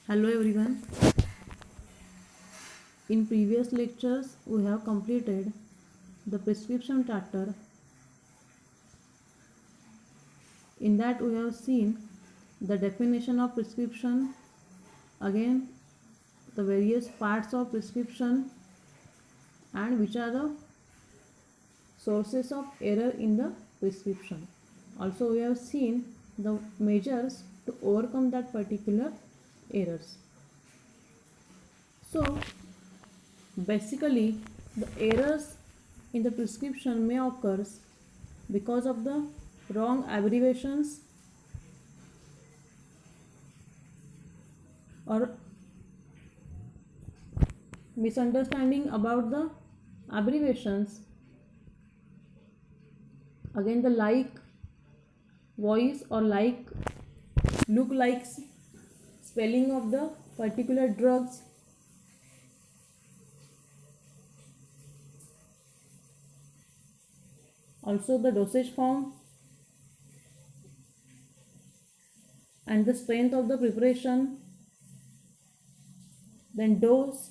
Hello everyone. In previous lectures we have completed the prescription chapter. In that we have seen the definition of prescription, again the various parts of prescription and which are the sources of error in the prescription. Also we have seen the measures to overcome that particular errors. So basically the errors in the prescription may occur because of the wrong abbreviations or misunderstanding about the abbreviations, again the like voice or like look like spelling of the particular drugs, also the dosage form and the strength of the preparation, then dose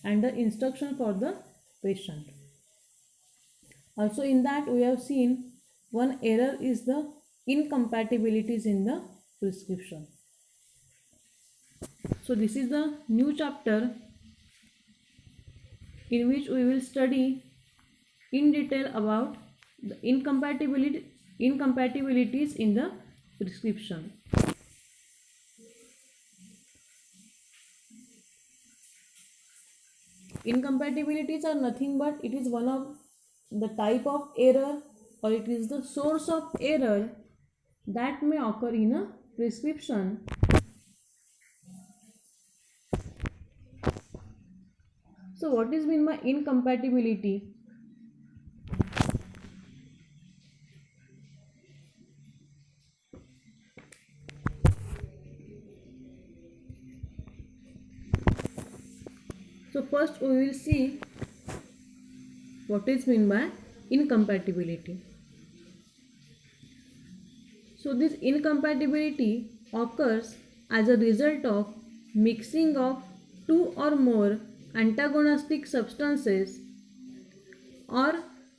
and the instruction for the patient. Also in that we have seen one error is the incompatibilities in the prescription. So this is the new chapter in which we will study in detail about the incompatibilities in the prescription. Incompatibilities are nothing but it is one of the type of error or it is the source of error that may occur in a prescription. So what is meant by incompatibility? So first we will see what is meant by incompatibility. So this incompatibility occurs as a result of mixing of two or more antagonistic substances or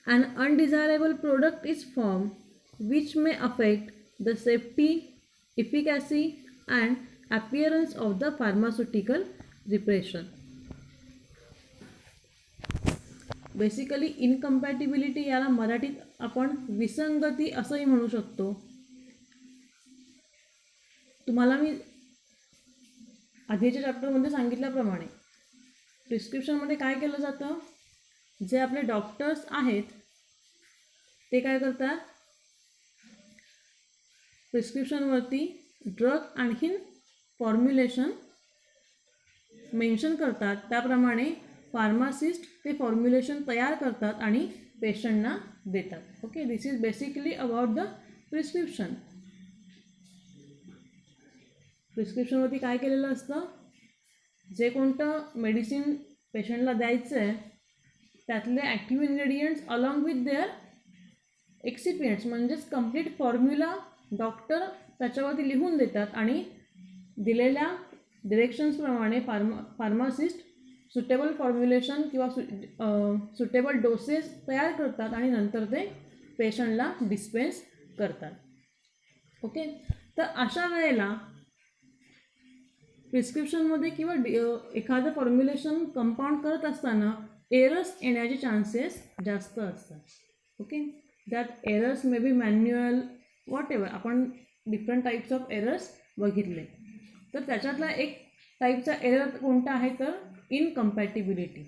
an undesirable product is formed which may affect the safety, efficacy and appearance of the pharmaceutical preparation. Basically incompatibility याला मराठीत आपण विसंगती असंही म्हणू शकतो. तुम्हाला मी आधीच्या चॅप्टरमध्ये सांगितल्याप्रमाणे प्रिस्क्रिप्शनमध्ये काय केलं जातं, जे आपले डॉक्टर्स आहेत ते काय करतात, प्रिस्क्रिप्शनवरती ड्रग आणखीन फॉर्म्युलेशन मेन्शन करतात, त्याप्रमाणे फार्मासिस्ट ते फॉर्म्युलेशन तयार करतात आणि पेशंटना देतात. Okay, this is basically about the prescription. प्रिस्क्रिप्शनवरती काय केलेलं असतं, जे कोणतं मेडिसिन पेशंटला द्यायचं आहे त्यातले active ingredients along with their excipients म्हणजेच कंप्लीट फॉर्म्युला डॉक्टर त्याच्यावरती लिहून देतात आणि दिलेल्या डिरेक्शन्सप्रमाणे फार्मासिस्ट सुटेबल फॉर्म्युलेशन किंवा सुटेबल डोसेस तयार करतात आणि नंतर ते पेशंटला डिस्पेन्स करतात. ओके, तर अशा वेळेला प्रिस्क्रिप्शनमध्ये किंवा एखादं फॉर्म्युलेशन कंपाऊंड करत असताना एरर्स येण्याचे चान्सेस जास्त असतात. Okay, that errors may be manual what ever, आपण डिफरंट टाईप्स ऑफ एरर्स बघितले. तर त्याच्यातला एक टाईपचा एरर कोणता आहे तर इनकम्पॅटिबिलिटी.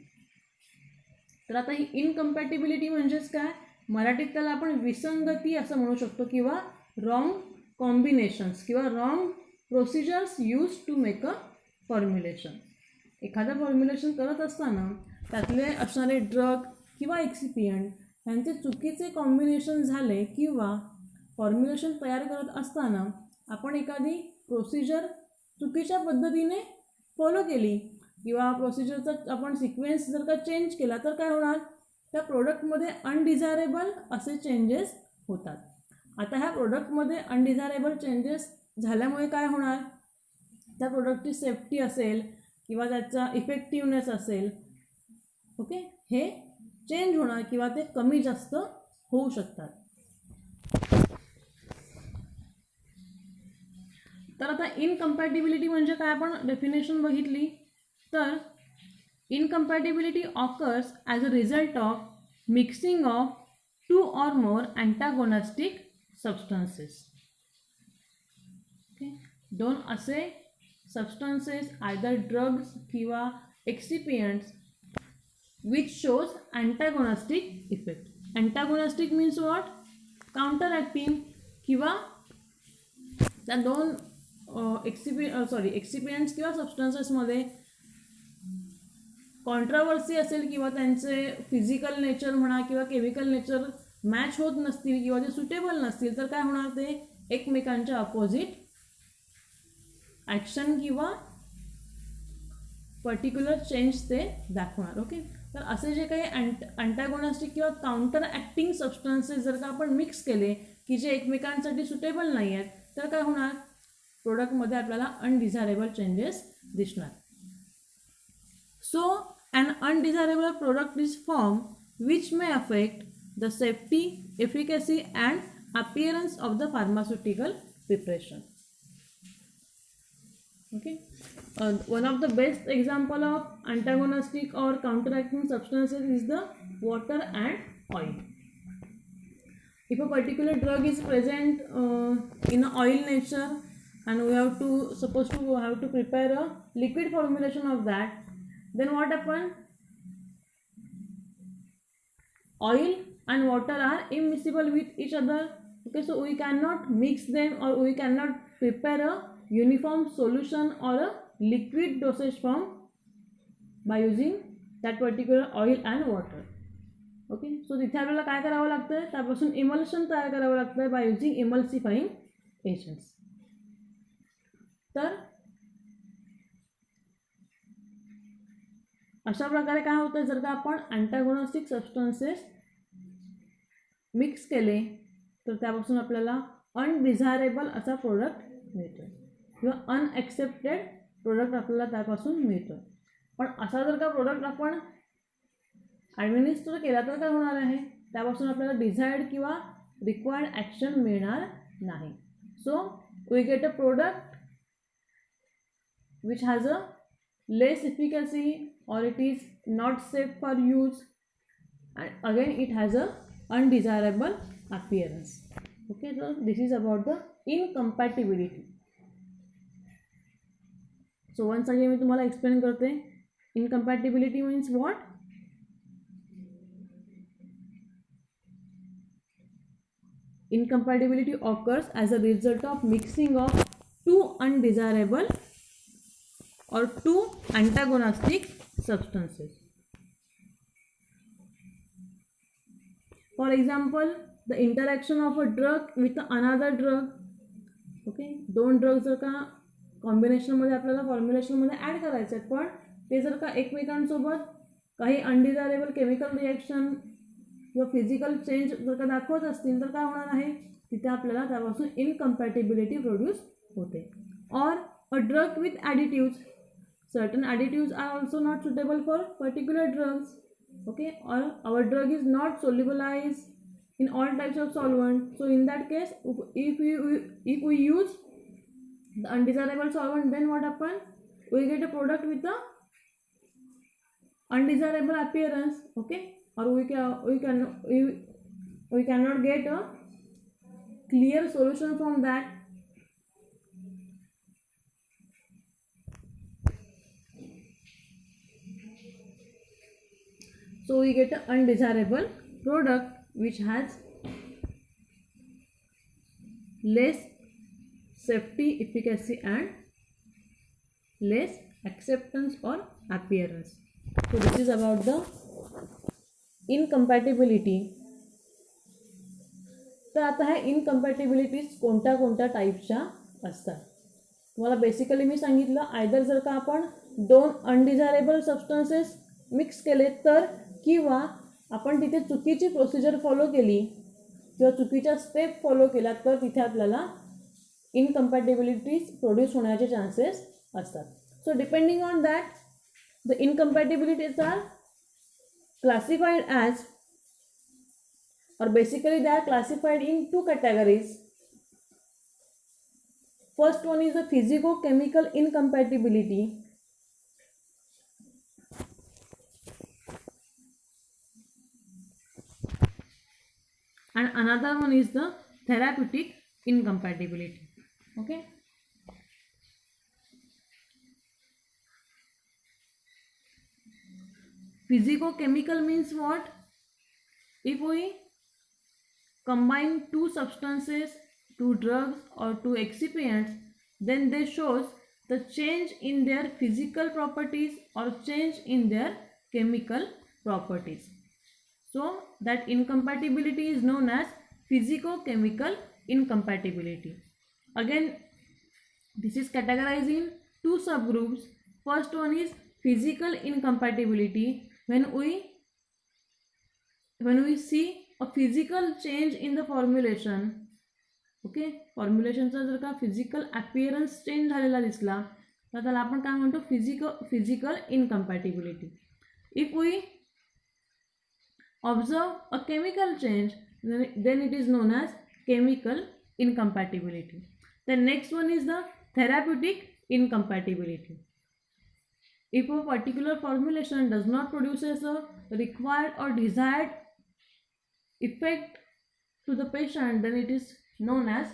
तर आता ही इनकम्पॅटिबिलिटी म्हणजेच काय, मराठीत त्याला आपण विसंगती असं म्हणू शकतो किंवा रॉंग कॉम्बिनेशन्स किंवा wrong procedures use to make a formulation. एखादं फॉर्म्युलेशन करत असताना त्यातले असणारे ड्रग किंवा एक्सिपियंट यांचे चुकीचे कॉम्बिनेशन झाले किंवा फॉर्म्युलेशन तयार करत असताना आपण एखादी प्रोसिजर चुकीच्या पद्धतीने फॉलो केली किंवा प्रोसिजरचा आपण सिक्वेन्स जर का चेंज केला तर काय होणार, त्या प्रोडक्टमध्ये अनडिझायरेबल असे चेंजेस होतात. आता ह्या प्रोडक्टमध्ये अनडिझायरेबल चेंजेस झाल्यामुळे काय होणार, त्या प्रोडक्टची सेफ्टी असेल किंवा त्याचा इफेक्टिवनेस असेल, ओके, हे चेंज होणार किंवा ते कमी जास्त होऊ शकतात. तर आता इनकम्पॅटिबिलिटी म्हणजे काय आपण डेफिनेशन बघितली. तर incompatibility occurs as a result of mixing of 2 or more antagonistic substances. Okay, 2 असे सबस्टन्सेस, आयदर ड्रग्स किंवा एक्सिपियंट्स which shows antagonistic effect. Antagonistic means what? Counteracting किंवा त्या दोन एक्सिपियंट्स किंवा सबस्टन्सेसमध्ये कॉन्ट्रावर्सी असेल किंवा त्यांचे फिजिकल नेचर म्हणा किंवा केमिकल नेचर मॅच होत नसतील किंवा ते सुटेबल नसतील, तर काय होणार, ते एकमेकांच्या अपोजिट ॲक्शन किंवा पर्टिक्युलर चेंज ते दाखवणार. ओके, तर असे जे काही अँटागोनास्टिक किंवा काउंटर ॲक्टिंग सबस्टन्सेस जर का आपण मिक्स केले की जे एकमेकांसाठी सुटेबल नाही आहेत, तर काय होणार, प्रोडक्टमध्ये आपल्याला अनडिझायरेबल चेंजेस दिसणार. So an undesirable product is form which may affect the safety, efficacy and appearance of the pharmaceutical preparation. Okay, one of the best example of antagonistic or counteracting substances is the water and oil. If a particular drug is present in a oil nature and we have to prepare a liquid formulation of that, then what happen? Oil and water are immiscible with each other. Okay, so we cannot mix them or we cannot prepare a uniform solution or a liquid dosage form by using that particular oil and water. Okay, so तिथे आपल्याला काय करावं लागतं आहे, त्यापासून emulsion तयार करावं लागतं आहे बाय युजिंग इमल्सिफाईंग एजंट्स. तर अशा प्रकारे काय होतं, जर का आपण अँटागोनास्टिक सबस्टन्सेस मिक्स केले तर त्यापासून आपल्याला अनडिझायरेबल असा प्रोडक्ट मिळतो किंवा अनॲक्सेप्टेड प्रोडक्ट आपल्याला त्यापासून मिळतो. पण असा जर का प्रोडक्ट आपण ॲडमिनिस्टर केला तर काय होणार आहे, त्यापासून आपल्याला डिझायर्ड किंवा रिक्वायर्ड ॲक्शन मिळणार नाही. So we get a product which has a less efficacy or it is not safe for use, and again it has a undesirable appearance. Okay, so this is about the incompatibility. So once again मी तुम्हाला explain करते. Incompatibility means what? Incompatibility occurs as a result of mixing of two undesirable or two antagonistic substances. For example, the interaction of a drug with another drug. Okay, दोन drugs जर का कॉम्बिनेशनमध्ये आपल्याला फॉर्म्युलेशनमध्ये add करायचे आहेत, पण ते जर का एकमेकांसोबत काही अनडिझायरेबल केमिकल रिॲक्शन किंवा फिजिकल चेंज जर का दाखवत असतील तर काय होणार आहे, तिथे आपल्याला त्यापासून इनकम्पॅटिबिलिटी प्रोड्यूस होते. Or a drug with additives, certain additives are also not suitable for particular drugs. Okay, or our drug is not solubilized in all types of solvent, so in that case if we use the undesirable solvent, then what happen, we get a product with a undesirable appearance. Okay, or we cannot get a clear solution from that. So we get an undesirable product which has less safety, efficacy and less acceptance or appearance. So this is about the incompatibility. तर आता ह्या इनकम्पॅटिबिलिटीज कोणत्या कोणत्या टाईपच्या असतात तुम्हाला basically मी सांगितलं. Either जर का आपण दोन अनडिझायरेबल सबस्टन्सेस मिक्स केले तर, किंवा आपण तिथे चुकीची प्रोसिजर फॉलो केली किंवा चुकीच्या स्टेप फॉलो केल्या तर तिथे आपल्याला इनकम्पॅटिबिलिटीज प्रोड्यूस होण्याचे चान्सेस असतात. So depending on that the incompatibilities are classified as, or basically they are classified in two categories. First one is the physico-chemical incompatibility, and another one is the therapeutic incompatibility. Okay, physico-chemical means what? If we combine two substances, two drugs or two excipients, then they shows the change in their physical properties or change in their chemical properties. So that incompatibility is known as physico-chemical incompatibility. Again, this is categorized in two subgroups. First one is physical incompatibility, when we see a physical change in the formulation. Okay, फॉर्म्युलेशनचा जर का physical appearance change झालेला दिसला तर त्याला आपण काय म्हणतो, physical incompatibility. If we observe a chemical change, then it is known as chemical incompatibility. The next one is the therapeutic incompatibility. If a particular formulation does not produce a required or desired effect to the patient, then it is known as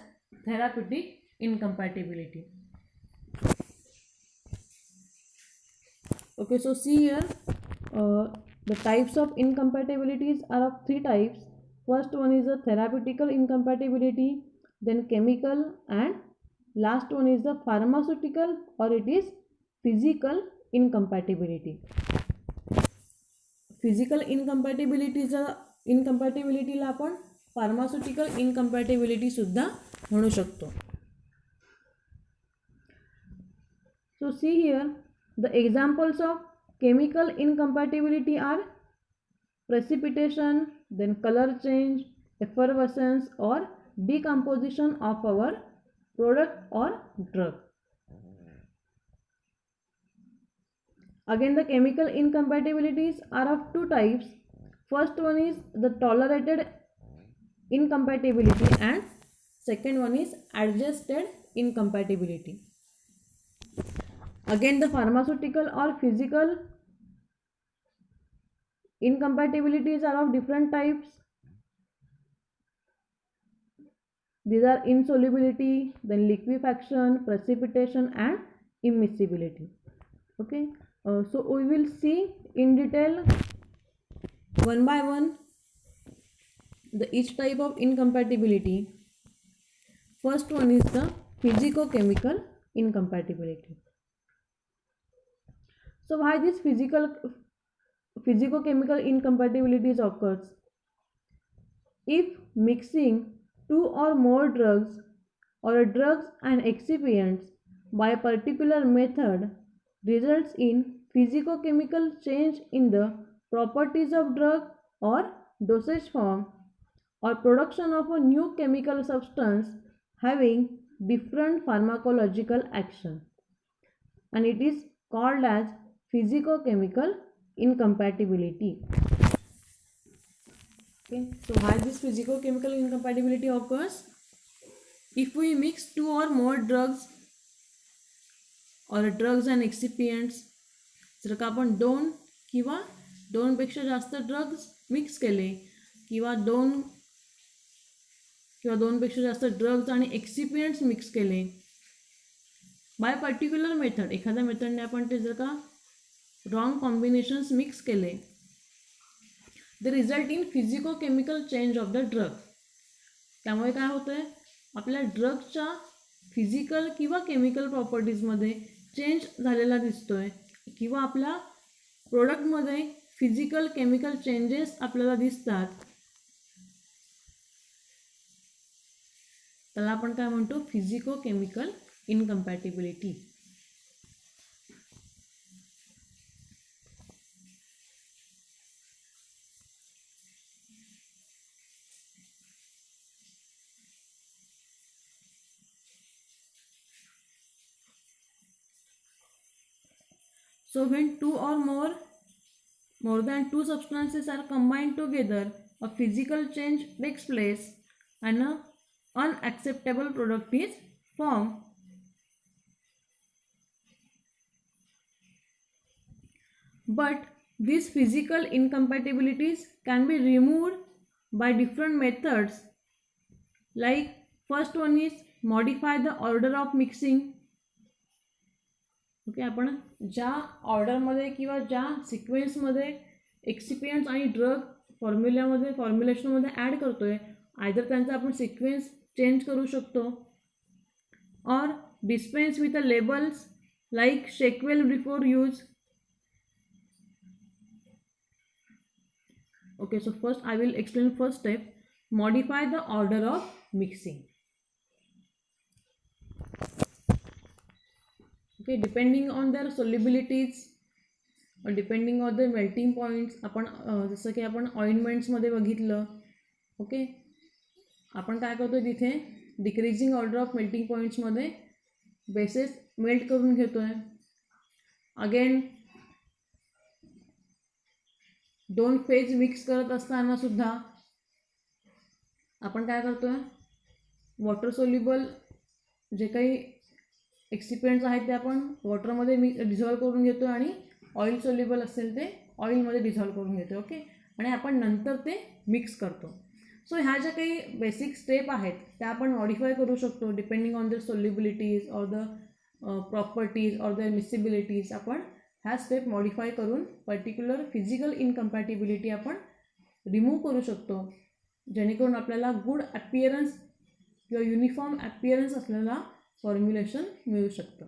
therapeutic incompatibility. Okay, so see here, the types of incompatibilities are of three types. First one is the therapeutical incompatibility, then chemical, and last one is the pharmaceutical, or it is physical incompatibility. Physical इनकम्पॅटिबिलिटीला आपण pharmaceutical incompatibility सुद्धा म्हणू शकतो. So see here the examples of chemical incompatibility are precipitation, then colour change, effervescence or decomposition of our product or drug. Again, the chemical incompatibilities are of two types. First one is the tolerated incompatibility and second one is adjusted incompatibility. Again, the pharmaceutical or physical incompatibilities are of different types. These are insolubility, then liquefaction, precipitation and immiscibility. Okay. So we will see in detail one by one each type of incompatibility. First one is the physico-chemical incompatibility. So why this physico-chemical incompatibilities occurs? If mixing two or more drugs or drugs and excipients by a particular method results in physico-chemical change in the properties of drug or dosage form or production of a new chemical substance having different pharmacological action, and it is called as physico-chemical incompatibility. Okay, so why this physico-chemical incompatibility occurs? If we mix two or more drugs or drugs and excipients, जर का आपण दोन किंवा दोनपेक्षा जास्त drugs mix केले किंवा दोनपेक्षा जास्त ड्रग्ज आणि एक्सिपियंट्स मिक्स केले बाय पर्टिक्युलर मेथड, एखाद्या मेथडने आपण ते जर का रॉंग कॉम्बिनेशन्स मिक्स केले, the result in physico-chemical change of the drug. त्यामुळे काय होतं आहे, आपल्या ड्रगच्या फिजिकल किंवा केमिकल प्रॉपर्टीजमध्ये चेंज झालेला दिसतोय किंवा आपल्या प्रोडक्टमध्ये फिजिकल केमिकल चेंजेस आपल्याला दिसतात. त्याला आपण काय म्हणतो, physico-chemical इनकम्पॅटिबिलिटी. So when two or more than two substances are combined together, a physical change takes place and an unacceptable product is formed. But these physical incompatibilities can be removed by different methods. Like first one is modify the order of mixing. Okay, आपण ज्या ऑर्डरमध्ये किंवा ज्या सिक्वेन्समध्ये एक्सिपियंट्स आणि drug फॉर्म्युलेशनमध्ये add करतोय, either त्यांचा आपण sequence change करू शकतो और dispense with a labels like shake well before use. Okay, so first I will explain first step, modify the order of mixing. Okay, depending on their solubilities or depending on the melting points, आपण जसं की आपण ऑइंटमेंट्समध्ये बघितलं. Okay, आपण काय करतो तिथे decreasing order of melting पॉईंट्समध्ये बेसेस मेल्ट करून घेतोय. अगेन दोन फेज मिक्स करत असताना सुद्धा आपण काय करतोय, वॉटर सोल्युबल जे काही एक्सिपियंट्स आहेत ते आपण वॉटरमध्ये डिझॉल्व करून घेतो आणि ऑइल सोल्युबल असेल ते ऑइलमध्ये डिझॉल्व करून घेतो. ओके, आणि आपण नंतर ते मिक्स करतो. सो ह्या ज्या काही बेसिक स्टेप आहेत त्या आपण मॉडिफाय करू शकतो depending on the solubilities or the properties or the miscibilities. आपण ह्या स्टेप मॉडिफाय करून पर्टिक्युलर फिजिकल इनकम्पॅटिबिलिटी आपण रिमूव्ह करू शकतो, जेणेकरून आपल्याला गुड ॲपियरन्स किंवा युनिफॉर्म ॲपियरन्स असलेला फॉर्म्युलेशन मिळू शकतं.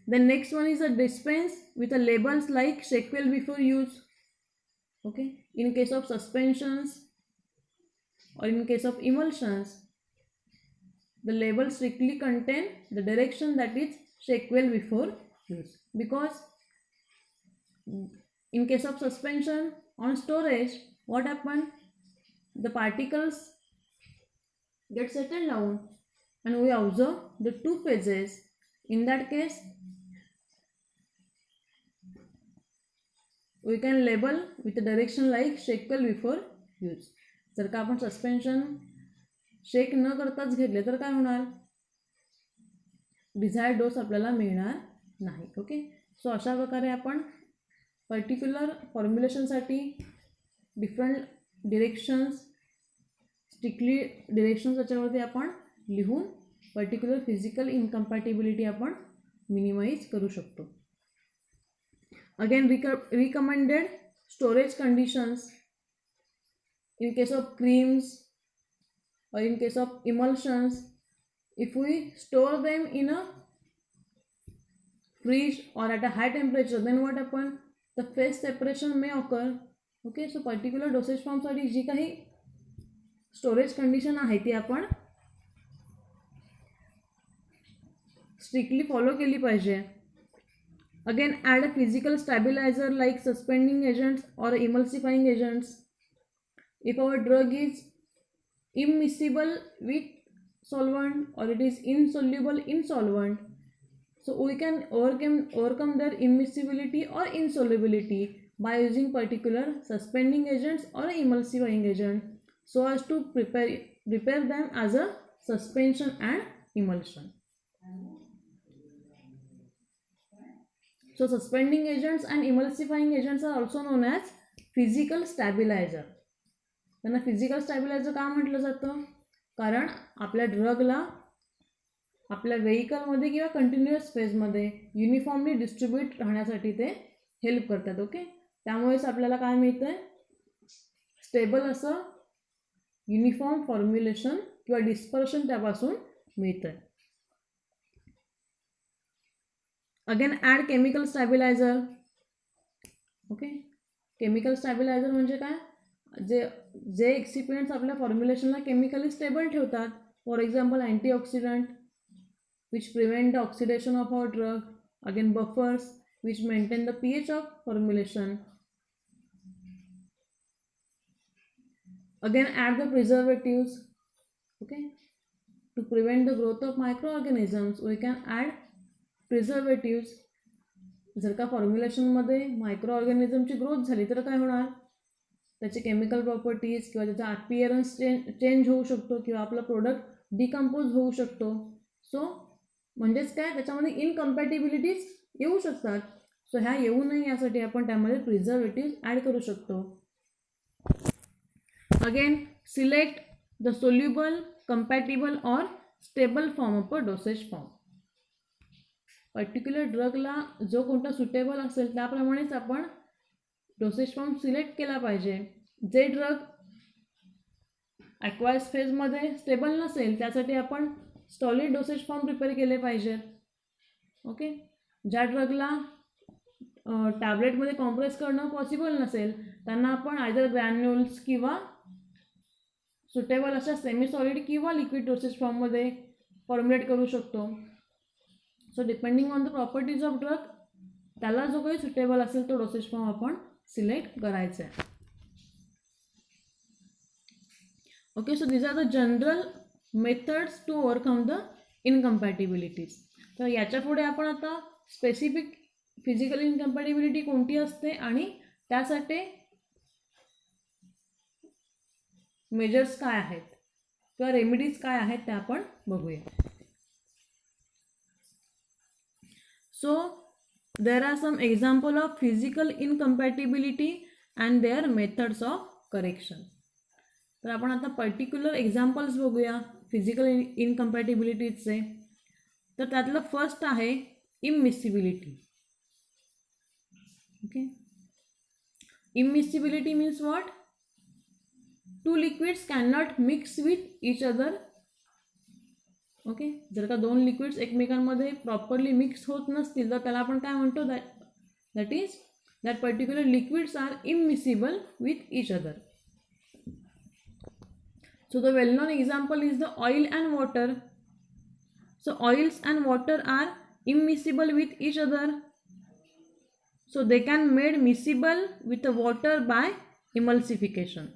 Then next one is a dispense with a labels like shake well before use. Okay, in case of suspensions or in case of emulsions, the label strictly contain the direction that is shake well before use, because in case of suspension on storage, what happen, the particles get settled down and we observe the two phases. In that case we can label with a direction like shake well before use. जर का आपण suspension shake न करताच घेतले तर काय होणार, desired डोस आपल्याला मिळणार नाही. ओके, सो अशा प्रकारे आपण particular फॉर्म्युलेशनसाठी different directions, strictly directions याच्यावरती आपण लिहून पर्टिक्युलर फिजिकल इनकम्पॅटिबिलिटी आपण मिनिमाइज करू शकतो. Again recommended storage conditions. In case of creams or in case of emulsions, if we store them in a fridge or at a high temperature, then what happen, the phase separation may occur. Okay, so particular dosage form साठी जी काही storage condition आहे ती आपण strictly follow केली पाहिजे. Again add a physical stabilizer like suspending agents or emulsifying agents. If our drug is immiscible with solvent or it is insoluble in solvent, so we can overcome their immiscibility or insolubility by using particular suspending agents or emulsifying agent so as to prepare them as a suspension and emulsion. So suspending agents and emulsifying agents are also known as physical stabilizer. त्यांना physical stabiliser का म्हटलं जातं, कारण आपल्या ड्रगला आपल्या व्हेकलमध्ये किंवा continuous फेजमध्ये uniformly distribute राहण्यासाठी ते हेल्प करतात. ओके, त्यामुळेच आपल्याला काय मिळतं आहे, स्टेबल असं युनिफॉर्म फॉर्म्युलेशन किंवा डिस्पर्शन त्यापासून मिळतं आहे. Again add chemical stabilizer. Okay, chemical stabilizer म्हणजे काय, जे एक्सिपियंट्स आपल्या फॉर्म्युलेशनला केमिकली स्टेबल ठेवतात. For example antioxidant which prevent the oxidation of our drug. Again buffers which maintain the pH of formulation. Again add the preservatives. Okay, to prevent the growth of microorganisms we can add preservatives. जर का फॉर्म्युलेशनमध्ये micro ऑर्गॅनिझमची growth झाली तर काय होणार, त्याचे chemical properties किंवा त्याचा appearance change होऊ शकतो किंवा आपला प्रोडक्ट डिकम्पोज होऊ शकतो. सो म्हणजेच काय, त्याच्यामध्ये इनकम्पॅटिबिलिटीज येऊ शकतात. सो ह्या येऊ नये यासाठी आपण त्यामध्ये प्रिझर्वेटिव्ह ॲड करू शकतो. Again select the soluble, compatible or stable form of a dosage form. Particular ड्रगला जो कोणता सुटेबल असेल त्याप्रमाणेच आपण डोसेज फॉर्म सिलेक्ट केला पाहिजे. जे ड्रग ॲक्वायस फेजमध्ये स्टेबल नसेल त्यासाठी आपण सॉलिड डोसेज फॉर्म प्रिपेअर केले पाहिजेत. ओके. ज्या ड्रगला टॅबलेटमध्ये कॉम्प्रेस करणं पॉसिबल नसेल त्यांना आपण आयदर ग्रॅन्युल्स किंवा सुटेबल अशा सेमी सॉलिड किंवा लिक्विड डोसेज फॉर्ममध्ये फॉर्म्युलेट करू शकतो. सो depending on the properties of drug त्याला जो काही सुटेबल असेल तो डोसेज फॉर्म आपण सिलेक्ट करायचा आहे. Okay. So these are the general methods to overcome the incompatibilities. तर याच्या पुढे आपण आता स्पेसिफिक फिजिकल इनकम्पॅटिबिलिटी कोणती असते आणि त्यासाठी मेजर्स काय आहेत किंवा रेमेडीज काय आहेत ते आपण बघूया. So there are some example of physical incompatibility and their methods of correction. तर आपण आता पर्टिक्युलर एक्झाम्पल्स बघूया फिजिकल इनकम्पॅटिबिलिटीजचे. तर त्यातलं फर्स्ट आहे immiscibility. Okay. Immiscibility means what, two liquids can not mix with each other. Okay. जर का दोन लिक्विड्स एकमेकांमध्ये प्रॉपरली मिक्स होत नसतील तर त्याला आपण काय म्हणतो, that is that particular liquids are immiscible with each other. So the well-known example is the oil and water. So oils and water are immiscible with each other. So they can made miscible with the water by emulsification.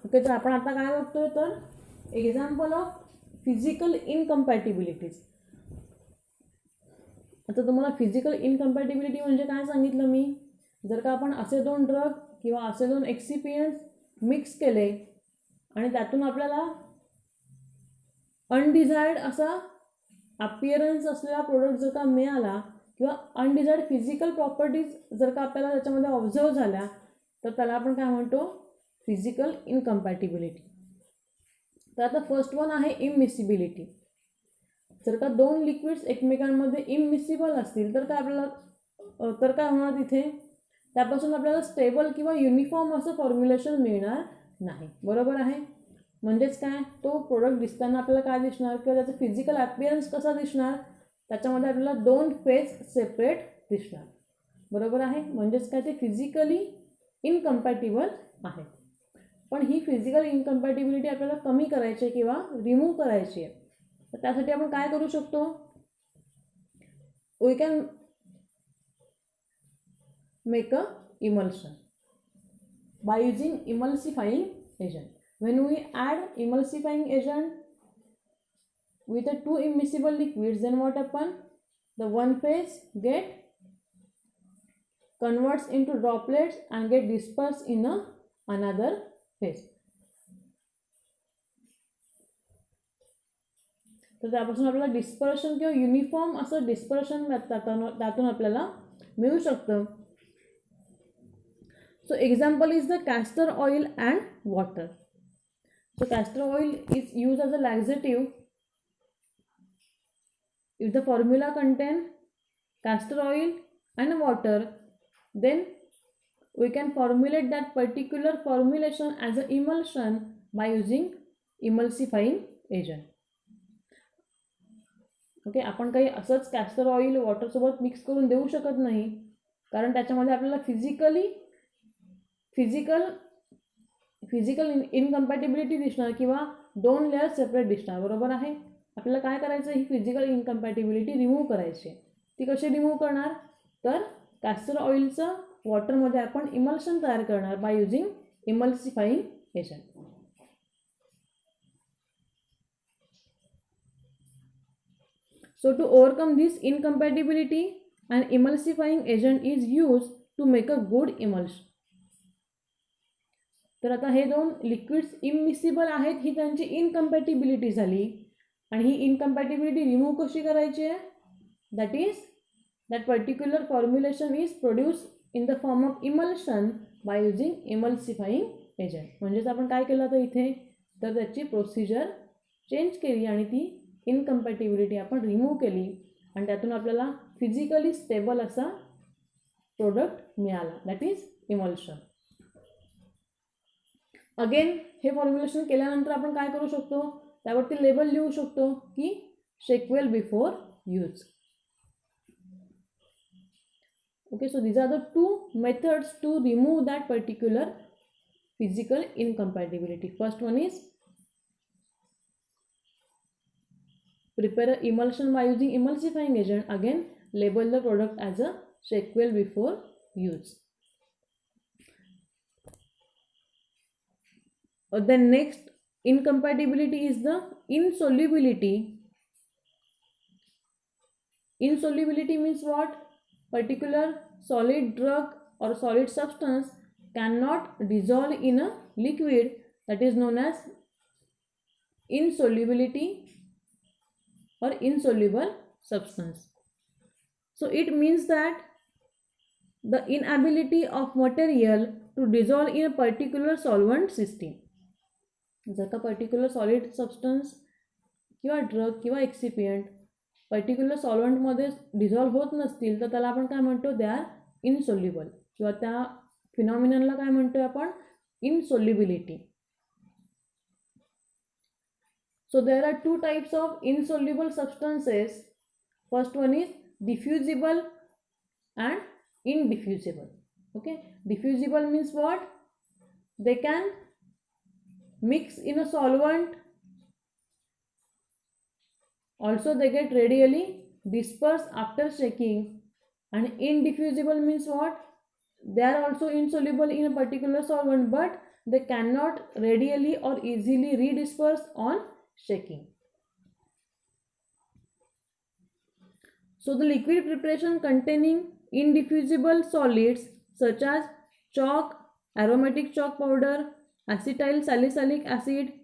Okay, तर आपण आता काय बघतोय तर example of physical इनकम्पॅटिबिलिटीज. आता तुम्हाला physical इनकम्पॅटिबिलिटी म्हणजे काय सांगितलं मी, जर का आपण असे दोन ड्रग किंवा असे दोन एक्सिपियंट्स मिक्स केले आणि त्यातून आपल्याला अनडिझायर्ड असा अपीअरन्स असलेला प्रोडक्ट जर का मिळाला किंवा अनडिझायर्ड फिजिकल प्रॉपर्टीज जर का आपल्याला त्याच्यामध्ये ऑब्झर्व झाल्या तर त्याला आपण काय म्हणतो, फिजिकल इनकम्पॅटिबिलिटी. तर आता फर्स्ट वन आहे इमिसिबिलिटी. जर का दोन लिक्विड्स एकमेकांमध्ये इमिसिबल असतील तर काय होणार तिथे, त्यापासून आपल्याला स्टेबल किंवा युनिफॉर्म असं फॉर्म्युलेशन मिळणार नाही. बरोबर आहे. म्हणजेच काय, तो प्रोडक्ट दिसताना आपल्याला काय दिसणार किंवा त्याचा फिजिकल अपीअरन्स कसा दिसणार, त्याच्यामध्ये आपल्याला दोन फेज सेपरेट दिसणार. बरोबर आहे. म्हणजेच काय, ते फिजिकली इनकम्पॅटिबल आहे. पण ही फिजिकल इनकम्पॅटिबिलिटी आपल्याला कमी करायची आहे किंवा रिमूव्ह करायची आहे. तर त्यासाठी आपण काय करू शकतो, we can make a emulsion by using emulsifying agent. When we add emulsifying agent with the two immiscible liquids, then what happen, the one phase get converts into droplets and get dispersed in another phase. तर त्यापासून आपल्याला dispersion किंवा uniform असं dispersion त्यातून आपल्याला मिळू शकतं. So example is the castor oil and water. So castor oil is used as a laxative. If the formula contain castor oil and water, then we can formulate that particular formulation as an emulsion by using emulsifying agent. Okay. आपण काही असंच castor oil वॉटरसोबत mix करून देऊ शकत नाही, कारण त्याच्यामध्ये आपल्याला फिजिकल इनकम्पॅटिबिलिटी दिसणार किंवा दोन लेअर सेपरेट दिसणार. बरोबर आहे. आपल्याला काय करायचं, ही फिजिकल इनकम्पॅटिबिलिटी रिमूव्ह करायची. ती कशी रिमूव्ह करणार, तर कॅस्टर ऑइलचं वॉटरमध्ये आपण इमल्शन तयार करणार by using emulsifying agent. So to overcome this incompatibility, an emulsifying agent is used to make a good emulsion. तर आता हे दोन लिक्विड्स इमिसिबल आहेत, ही त्यांची इनकम्पॅटिबिलिटी झाली, आणि ही इनकम्पॅटिबिलिटी रिमूव्ह कशी करायची आहे? That is that particular formulation is produce in the form of emulsion by using emulsifying agent. म्हणजेच आपण काय केलं तर इथे तर त्याची प्रोसिजर चेंज केली आणि ती इनकम्पॅटिबिलिटी आपण रिमूव्ह केली, आणि त्यातून आपल्याला फिजिकली स्टेबल असा प्रोडक्ट मिळाला, दॅट इज इमल्शन. अगेन हे फॉर्म्युलेशन केल्यानंतर आपण काय करू शकतो, त्यावरती लेबल लिहू शकतो की shake well before use. Okay, so these are the two methods to remove that particular physical incompatibility. First one is prepare an emulsion by using emulsifying agent. Again, label the product as a shake well before use. The next incompatibility is the insolubility. Insolubility means what? Particular solid drug or solid substance cannot dissolve in a liquid, that is known as insolubility or insoluble substance. So it means that the inability of material to dissolve in a particular solvent system. जर का particular solid substance किंवा drug किंवा एक्सिपियंट particular सॉल्वंटमध्ये dissolve होत नसतील तर त्याला आपण काय म्हणतो, दे आर इनसोल्युबल, किंवा त्या फिनॉमिननला काय म्हणतोय आपण, insolubility. So there are two types of insoluble substances. First one is diffusible and indiffusible. Okay, diffusible means what? They can mix in a solvent. Also they get radially dispersed after shaking. And indiffusible means what? They are also insoluble in a particular solvent, but they cannot radially or easily redisperse on shaking. So the liquid preparation containing indiffusible solids such as chalk, aromatic chalk powder, acetyl salicylic acid,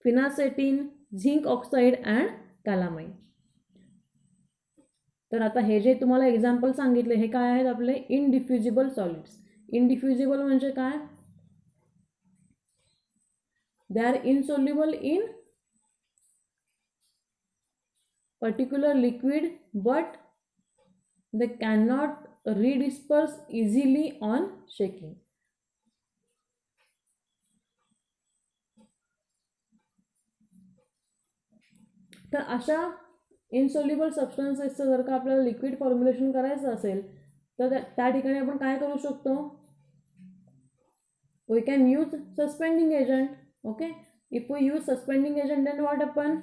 phenacetin, zinc oxide and कॅलामाइन. तर आता हे जे तुम्हाला example सांगितले हे काय आहेत आपले इनडिफ्युजिबल solids. Indiffusible म्हणजे काय? They are insoluble in particular liquid but they can not redisperse easily on shaking. तर अशा इनसोल्युबल सबस्टन्सेसचं जर का आपल्याला लिक्विड फॉर्म्युलेशन करायचं असेल तर त्या ठिकाणी आपण काय करू शकतो, we can use suspending agent. Okay, if we use suspending agent then what happen,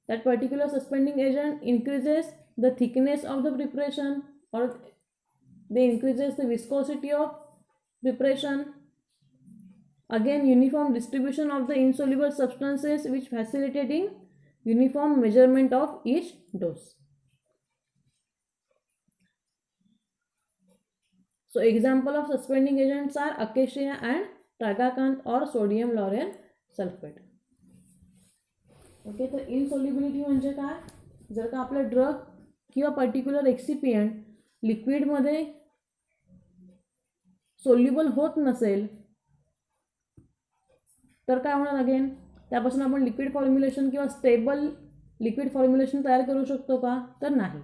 that particular suspending agent increases the thickness of the preparation or they increases the viscosity of preparation. Again, uniform distribution of the insoluble substances which facilitating uniform measurement of each dose. So example of suspending agents are acacia and tragacanth or sodium lauryl sulfate. Okay, तर इनसोल्युबिलिटी म्हणजे काय? जर का आपला drug किंवा particular एक्सिपियंट लिक्विडमध्ये soluble होत नसेल तर काय होणार, अगेन त्यापासून आपण लिक्विड फॉर्म्युलेशन किंवा स्टेबल लिक्विड फॉर्म्युलेशन तयार करू शकतो का? तर नाही.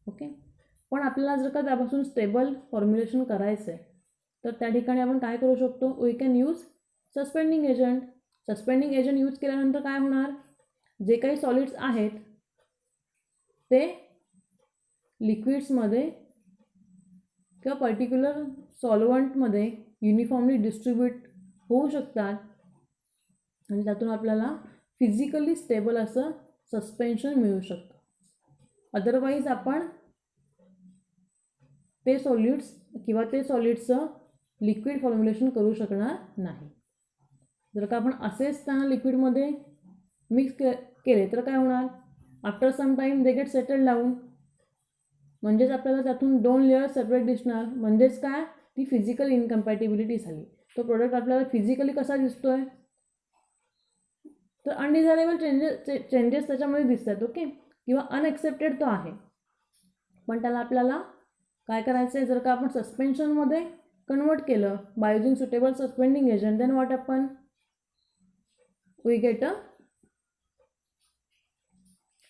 ओके, पण आपल्याला जर का त्यापासून स्टेबल फॉर्म्युलेशन करायचं आहे तर त्या ठिकाणी आपण काय करू शकतो, we can use suspending agent. Suspending agent use केल्यानंतर काय होणार, जे काही सॉलिड्स आहेत ते लिक्विड्समध्ये किंवा पर्टिक्युलर सॉल्वंटमध्ये युनिफॉर्मली डिस्ट्रीब्यूट होऊ शकतात आणि त्यातून आपल्याला फिजिकली स्टेबल असं सस्पेन्शन मिळू शकतं. अदरवाईज आपण ते सॉलिड्स किंवा ते सॉलिड्सचं लिक्विड फॉर्म्युलेशन करू शकणार नाही. जर का आपण असेच त्यांना लिक्विडमध्ये मिक्स केले तर काय होणार, after some time they get settle down. म्हणजेच आपल्याला त्यातून 2 लेअर सेपरेट दिसणार. म्हणजेच काय, ती फिजिकल इनकम्पॅटिबिलिटी झाली. तो प्रोडक्ट आपल्याला फिजिकली कसा दिसतोय, तर अनडिझायरेबल चेंजेस त्याच्यामध्ये दिसतात. ओके, किंवा अनएक्सेप्टेड तो आहे. पण त्याला आपल्याला काय करायचं आहे, जर का आपण सस्पेन्शनमध्ये कन्वर्ट केलं by using suitable suspending agent, then what happen, we get a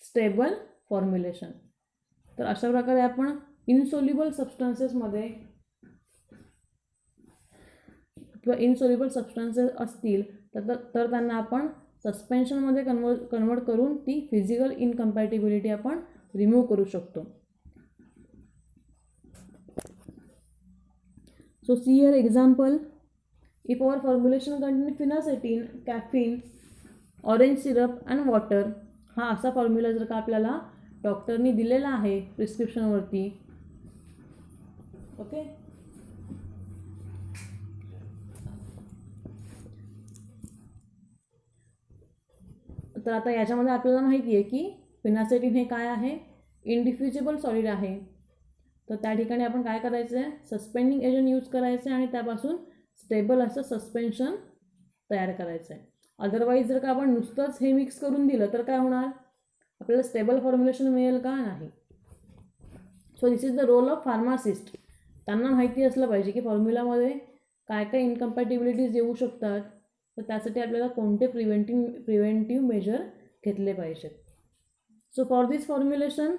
stable formulation. तर अशा प्रकारे आपण इनसोल्युबल सबस्टन्सेसमध्ये किंवा इनसोल्युबल सबस्टन्सेस असतील तर त्यांना आपण सस्पेन्शनमध्ये कन्वर्ट करून ती फिजिकल इनकम्पॅटिबिलिटी आपण रिमूव्ह करू शकतो. So see here example, if our formulation contains phenacetin, caffeine, orange syrup and water, हा असा फॉर्म्युला जर का आपल्याला डॉक्टरनी दिलेला आहे प्रिस्क्रिप्शनवरती, ओके, तर आता याच्यामध्ये आपल्याला माहिती आहे की फिनासेटिन हे काय आहे, इनडिफ्युजिबल सॉलिड आहे. तर त्या ठिकाणी आपण काय करायचं आहे, सस्पेंडिंग एजंट यूज करायचं आहे आणि त्यापासून स्टेबल असं सस्पेन्शन तयार करायचं आहे. अदरवाईज जर का आपण नुसतंच हे मिक्स करून दिलं तर काय होणार, आपल्याला स्टेबल फॉर्म्युलेशन मिळेल का, नाही. So this is the role of pharmacist. त्यांना माहिती असलं पाहिजे की फॉर्म्युलामध्ये काय काय इनकम्पॅटिबिलिटीज येऊ शकतात, तर त्यासाठी आपल्याला कोणते प्रिव्हेंटिव्ह मेजर घेतले पाहिजेत. सो फॉर दिस फॉर्म्युलेशन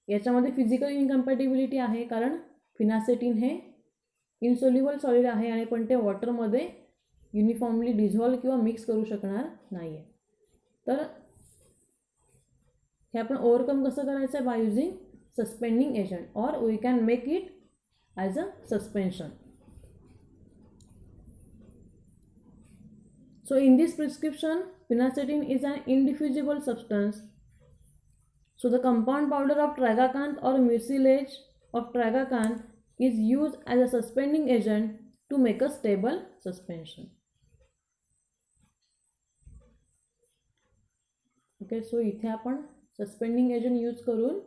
याच्यामध्ये फिजिकल इनकम्पॅटिबिलिटी आहे, कारण फिनासेटिन हे इनसोल्युबल सॉलिड आहे आणि पण ते वॉटरमध्ये युनिफॉर्मली डिझॉल्व किंवा मिक्स करू शकणार नाही आहे. तर हे आपण ओव्हरकम कसं करायचं आहे, by using suspending agent, or we can make it as a suspension. So in this prescription, phenacetin is an indiffusible substance. So the compound powder of tragacanth or mucilage of tragacanth is used as a suspending agent to make a stable suspension. Okay, so इथे आपण suspending agent use करून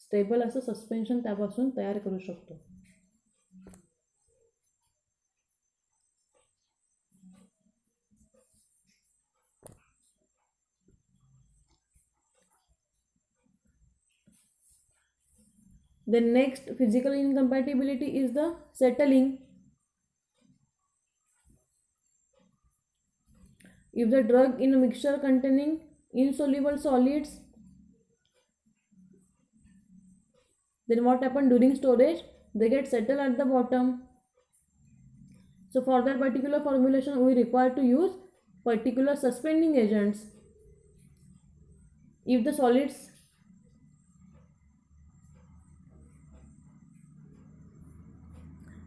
stable असं suspension त्यापासून तयार करू शकतो. The next physical incompatibility is the settling. If the drug in a mixture containing insoluble solids, then what happen during storage, they get settled at the bottom. So for that particular formulation we require to use particular suspending agents. If the solids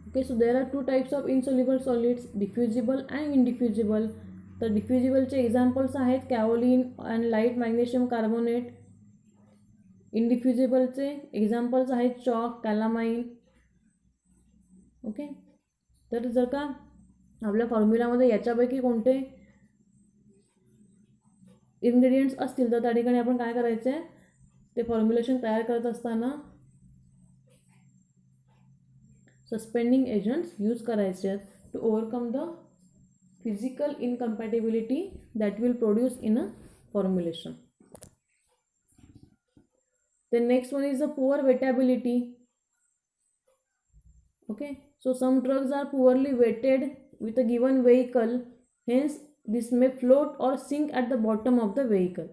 okay, so there are two types of insoluble solids, diffusible and indiffusible. तर डिफ्युजिबलचे examples आहेत kaolin and light magnesium carbonate. इनडिफ्युजिबलचे examples आहेत chalk, calamine. Okay, तर जर का आपल्या फॉर्म्युलामध्ये याच्यापैकी कोणते इन्ग्रेडियंट्स असतील तर त्या ठिकाणी आपण काय करायचं आहे, ते फॉर्म्युलेशन तयार करत असताना सस्पेंडिंग एजंट्स यूज करायचे आहेत to overcome the physical incompatibility that will produce in a formulation. The next one is the poor wettability. Okay, so some drugs are poorly wetted with a given vehicle, hence this may float or sink at the bottom of the vehicle.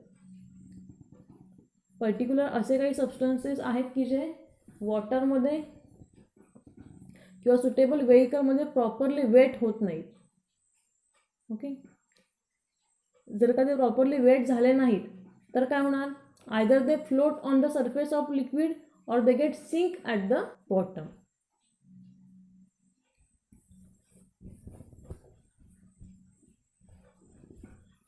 Particular असे काही substances आहेत की जे वॉटरमध्ये किंवा suitable व्हेकलमध्ये properly wait होत नाहीत. Okay, जर का ते प्रॉपरली वेट झाले नाहीत तर काय होणार, either they float on the surface of liquid or they get sink at the bottom.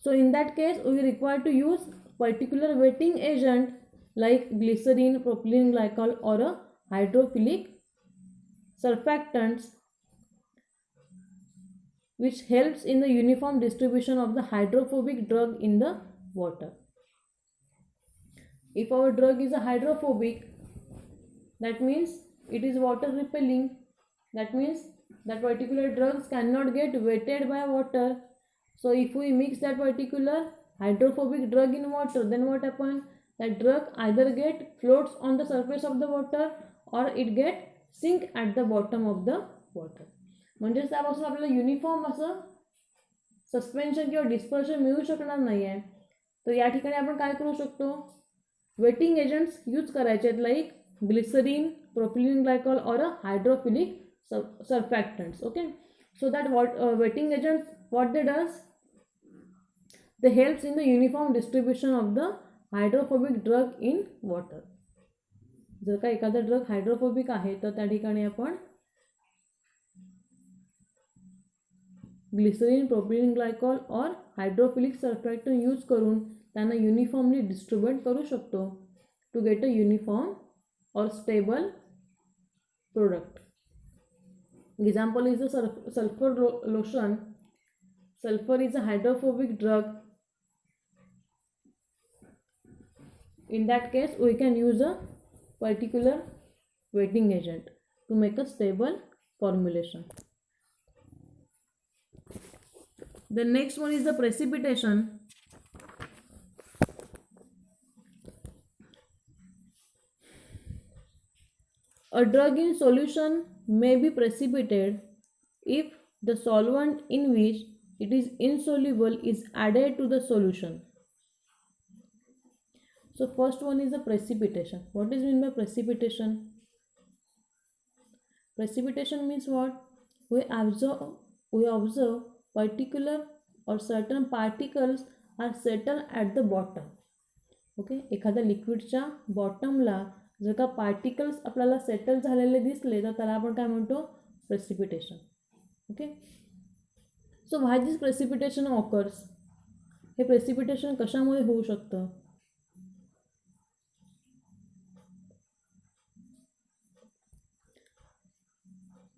So in that case we require to use particular wetting agent like glycerin, propylene glycol or a hydrophilic surfactants, which helps in the uniform distribution of the hydrophobic drug in the water. If our drug is a hydrophobic, that means it is water repelling. That means that particular drugs cannot get wetted by water. So if we mix that particular hydrophobic drug in water, then what happens? That drug either get floats on the surface of the water or it get sink at the bottom of the water. म्हणजेच त्यापासून आपल्याला uniform असं suspension किंवा dispersion मिळू शकणार नाही आहे. तर या ठिकाणी आपण काय करू शकतो? वेटिंग एजंट्स यूज करायचे आहेत, लाईक ग्लिसरीन, प्रोपिलिन ग्लायकॉल और अ hydrophilic surfactants. Okay, so that wetting agents, what they does, they helps in the uniform distribution of the hydrophobic drug in water. जर का एखादा ड्रग हायड्रोफोबिक आहे तर त्या ठिकाणी आपण ग्लिसरीन, प्रोपिलिन ग्लायकॉल और हायड्रोफिलिक सर्फॅक्टंट यूज करून त्यांना युनिफॉर्मली डिस्ट्रीब्यूट करू शकतो टू गेट अ युनिफॉर्म और stable product. Example is the sulfur lotion. Sulfur is a hydrophobic drug. In that case, we can use a particular wetting agent to make a stable formulation. The next one is the precipitation. A drug in solution may be precipitated if the solvent in which it is insoluble is added to the solution. So first one is the precipitation. What is meant by precipitation? Precipitation means what? We observe particular or certain particles are settled at the bottom. Okay, एखाद्या लिक्विडच्या बॉटमला जर का particles आपल्याला settle झालेले दिसले तर त्याला आपण काय म्हणतो? Precipitation. Okay, so why this precipitation occurs? हे प्रेसिपिटेशन कशामुळे होऊ शकतं?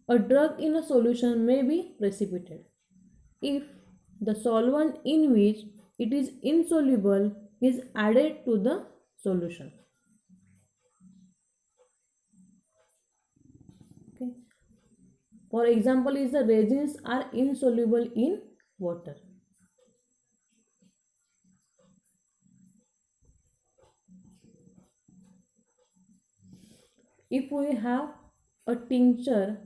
A drug in a solution may be precipitated if the solvent in which it is insoluble is added to the solution. Okay. For example, is the resins are insoluble in water. If we have a tincture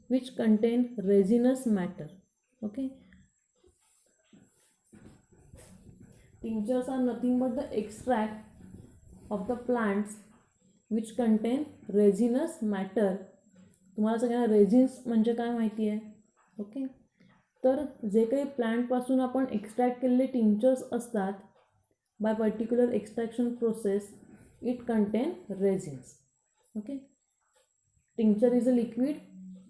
which contain resinous matter, okay, tinctures are nothing but the extract of the plants which contain resinous matter. तुम्हाला सगळ्यांना resins म्हणजे काय माहिती आहे? Okay, तर जे काही प्लांटपासून आपण extract केलेले टिंक्चर्स असतात, by particular extraction process it contain resins. Okay, tincture is a liquid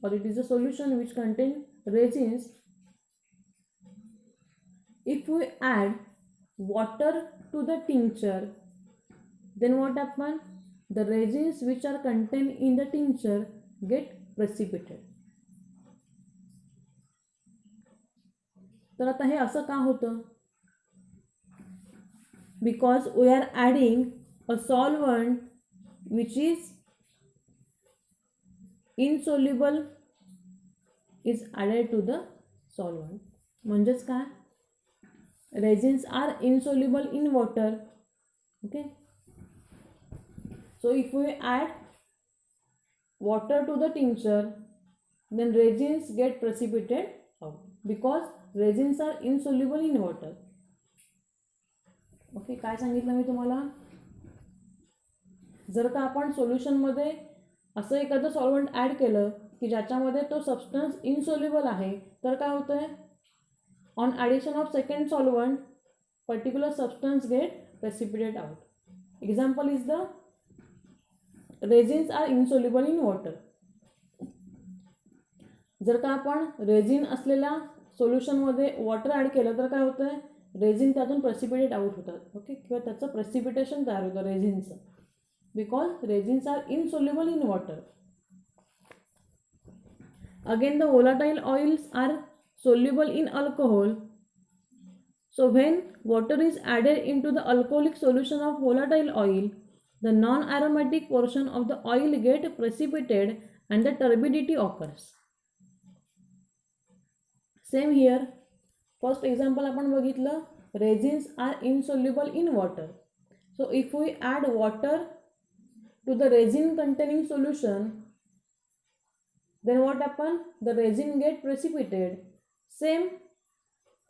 or it is a solution which contain resins. If we add water to the tincture, then what happens? The resins which are contained in the tincture get precipitated. तर आता हे असं का होतं? Because we are adding a solvent which is insoluble is added to the solvent. म्हणजेच काय? Resins are insoluble in water. Okay, so if we add water to the tincture, then resins get precipitated out because resins are insoluble in water. Okay, काय सांगितलं मी तुम्हाला? जर का आपण सोल्युशनमध्ये असं एखादं सॉल्वंट ॲड केलं की ज्याच्यामध्ये तो सबस्टन्स इनसोल्युबल आहे, तर काय होतं आहे? On addition of second solvent particular substance get precipitate out. Example is the resins are insoluble in water. जर का आपण रेझिन असलेल्या सोल्युशनमध्ये वॉटर ॲड केलं तर काय होतं आहे? रेझिन त्यातून प्रेसिपिटेट आउट होतात. ओके, किंवा त्याचं प्रेसिपिटेशन तयार होतं रेझिनचं, because resins are insoluble in water. Again, the volatile oils are soluble in alcohol. So when water is added into the alcoholic solution of volatile oil, the non-aromatic portion of the oil get precipitated and the turbidity occurs. Same here. First example आपण बघितलं, resins are insoluble in water. So if we add water to the resin containing solution, then what happen? The resin get precipitated. Same,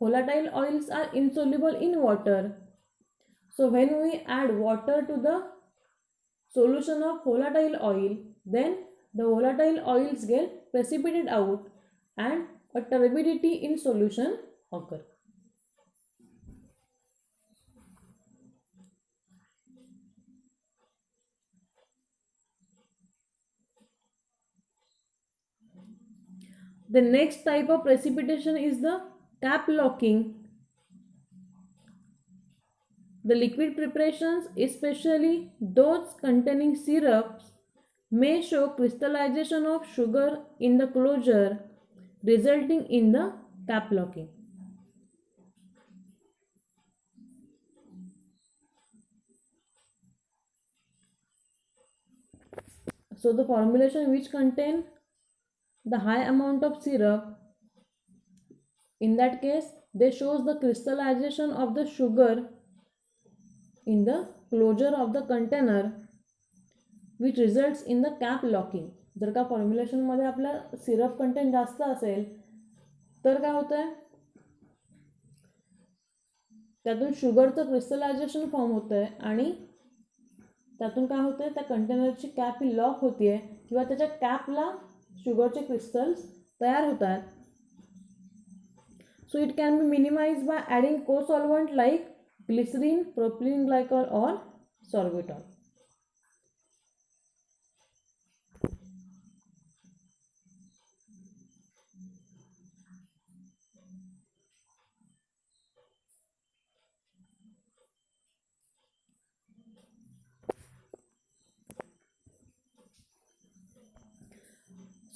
volatile oils are insoluble in water. So when we add water to the solution of volatile oil, then the volatile oils get precipitated out and a turbidity in solution occur. The next type of precipitation is the cap locking. The liquid preparations, especially those containing syrups, may show crystallization of sugar in the closure, resulting in the cap locking. So the formulation which contain the high amount of syrup, in that case they shows the crystallization of the sugar in the closure of the container, which results in the cap locking. जर का formulation मध्ये आपला syrup content जास्त असेल तर काय होतं आहे, त्यातून शुगरचं क्रिस्टलायझेशन फॉर्म होतं आहे आणि त्यातून काय होतं आहे, त्या कंटेनरची कॅप ही लॉक होती आहे किंवा त्याच्या कॅपला शुगरचे क्रिस्टल्स तयार होतात. So it can be minimize by adding cosolvent like glycerine, propylene glycol or sorbitol.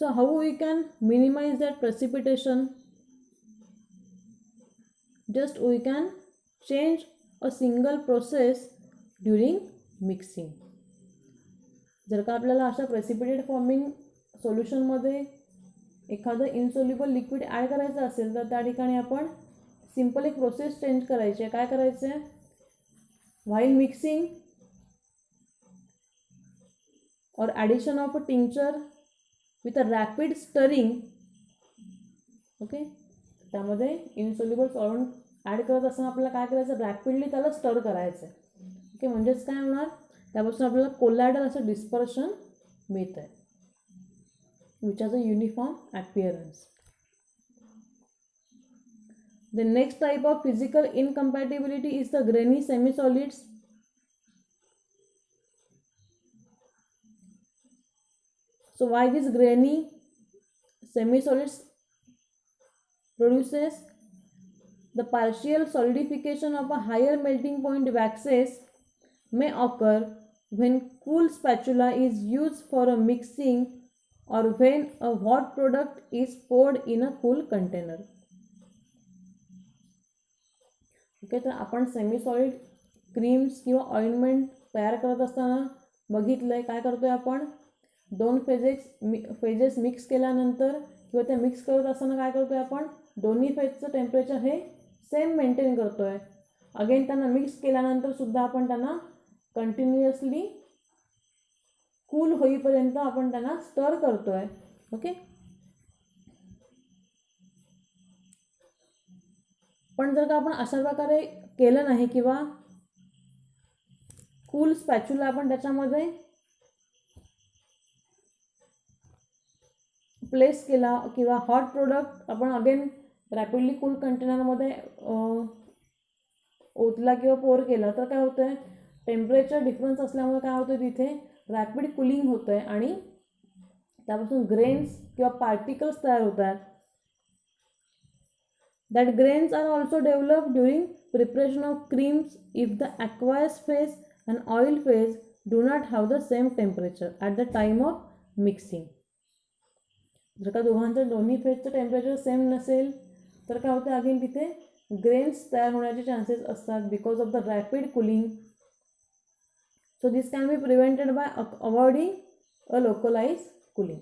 So how we can minimize that precipitation? Just we can change a single process during mixing. जर का आपल्याला अशा precipitate forming सोल्युशनमध्ये एखादं insoluble liquid add करायचं असेल तर त्या ठिकाणी आपण सिंपल एक प्रोसेस चेंज करायची आहे. काय करायचं आहे, व्हाईल मिक्सिंग और addition of a tincture with a rapid stirring. Okay, त्यामध्ये इनसोल्युबल सॉल्वंट ॲड करत असताना आपल्याला काय करायचं, रॅपिडली त्याला स्टर करायचं आहे. ओके, म्हणजेच काय होणार, त्यापासून आपल्याला कोलॅयडल असं डिस्पर्शन मिळतं आहे, which has a uniform appearance. The next type of physical incompatibility is the grainy semisolids. So why this grainy semisolids produces? The partial solidification of a higher melting point waxes may occur when cool spatula is used for a mixing or when a hot product is poured in a cool container. Okay, तर आपण semi solid creams किंवा ointment तयार करत असताना बघितलं आहे काय करतो आहे, आपण दोन फेजेस मिक्स केल्यानंतर किंवा ते मिक्स करत असताना काय करतो आहे, आपण दोन्ही फेजचं टेम्परेचर हे सेम मेंटेन करतो आहे. अगेन त्यांना मिक्स केल्यानंतर सुद्धा आपण त्यांना कंटिन्युअसली कूल होईपर्यंत आपण त्यांना स्टर करतो आहे. ओके, पण जर का आपण अशा प्रकारे केलं नाही किंवा कूल स्पॅच्युला आपण त्याच्यामध्ये प्लेस केला किंवा हॉट प्रोडक्ट आपण अगेन रॅपिडली कूल कंटेनरमध्ये ओतला किंवा पोर केला तर काय होतं आहे, टेम्परेचर डिफरन्स असल्यामुळे काय होतं, तिथे रॅपिड कुलिंग होतं आहे आणि त्यापासून ग्रेन्स किंवा पार्टिकल्स तयार होतात. That grains are also developed during preparation of creams if the aqueous phase and oil phase do not have the same temperature at the time of mixing. जर का दोन्ही फेजचं टेम्परेचर सेम नसेल तर काय होतं, अगेन तिथे ग्रेन्स तयार होण्याचे चान्सेस असतात because of the rapid cooling. So this can be prevented bye avoiding a localise cooling.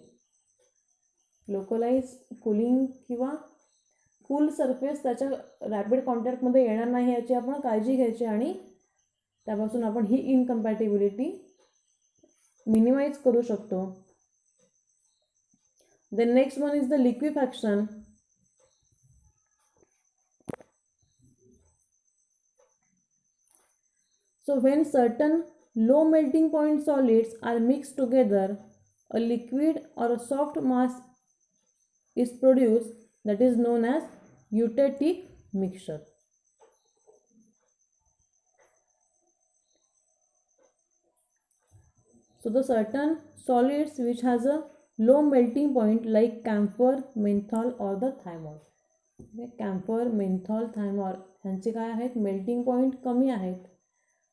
Localise cooling किंवा कूल सरफेस त्याच्या रॅपिड कॉन्टॅक्टमध्ये येणार नाही याची आपण काळजी घ्यायची आणि त्यापासून आपण ही इनकम्पॅटिबिलिटी मिनिमाइज करू शकतो. The next one is the liquefaction. So when certain low melting point solids are mixed together, a liquid or a soft mass is produced that is known as eutectic mixture. So the certain solids which has a low melting point like camphor, menthol or the thymol. Camphor, menthol, thymol ह्यांचे काय आहेत, melting point कमी आहेत.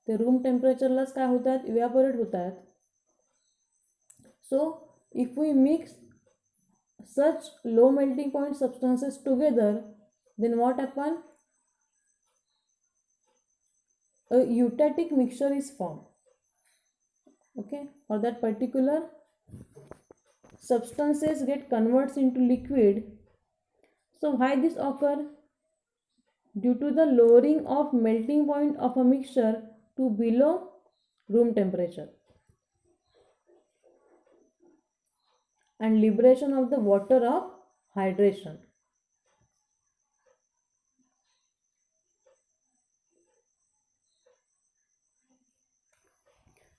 ते room टेम्परेचरलाच काय होत आहेत, evaporate होत आहेत. So if we mix such low melting point substances together, then what happen, a eutectic mixture is formed. Okay, or that particular substances get converts into liquid. So why this occur? Due to the lowering of melting point of a mixture to below room temperature and liberation of the water of hydration.